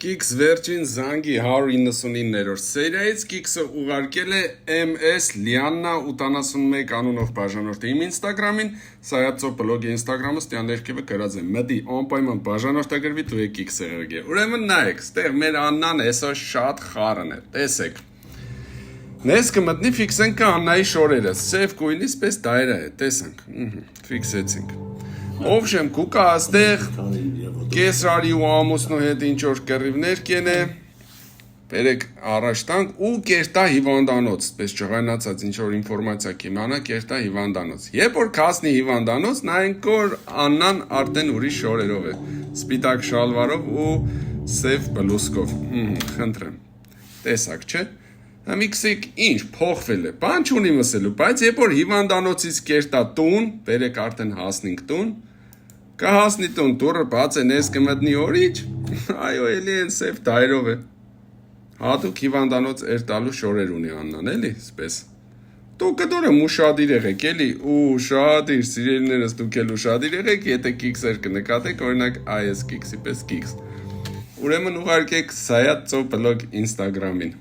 Կիքս վերջին զանգի 199-րդ սերիայից Կիքսը ուղարկել է MS Լիաննա 81 անունով բաժանորդի իմ ինստագրամին, Սայացո բլոգի ինստագրամը ստյան ներքևը գրած է մտի անպայման բաժանորդագրվի դու եք Կիքսը եղգե։ Ուրեմն նայեք, ստեղ մեր Աննան էսա շատ խարն է, տեսեք։ Նես կմտնի ֆիքսենք Աննայի շորերը, սև գույնից պես դայրա է, տեսանք, ֆիքսեցինք։ Ով շեմ կուկա աստեղ կեսրարի ու ամուսնու հետ ինչ-որ կռիվներ կենե, բերեք առաջ տանք ու կերտա հիվանդանոց, պես ճղայնացած ինչ-որ ինվորմացիա կիմանա, կերտա հիվանդանոց։ Երբ որ կասնի հիվանդանոց, նայենք որ Աննան արդեն ուրիշ շորերով է, սպիտակ շալվարով ու սև բլուսկով, խնդրեմ, տեսակ չէ։ Համիքսիկ ինչ, փոխվել է, բան չունի մսելու, բայց երբ որ հիվանդանոցից կերտա տուն, բերեք արդեն հասնինք տուն, կհասնի տուն, դուրը բաց է, ներս կմտնի օրիչ, այո, էլի են սև դայրով է, հատուկ հիվանդանոց էրտալու շորեր ունի Աննան, էլի, սպես, դու կդորը մուշադիր եղեք, էլի, ուշադիր, սիրելիներս դուք էլ ուշադիր եղեք, եթե կիքսեր կնկատեք, օրինակ այս կիքսի պես կիքս, ուրեմն ուղարկեք Սայացո բլոգ ինստագրամին։